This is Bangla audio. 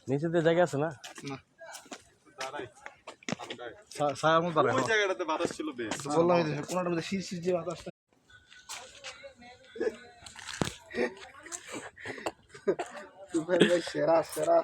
নিচে দিয়ে জায়গা আছে না জায়গাটাতে বাতাস ছিল বেশ বললাম কোনটার মধ্যে শীষ যে বাতাসটা সেরা সেরা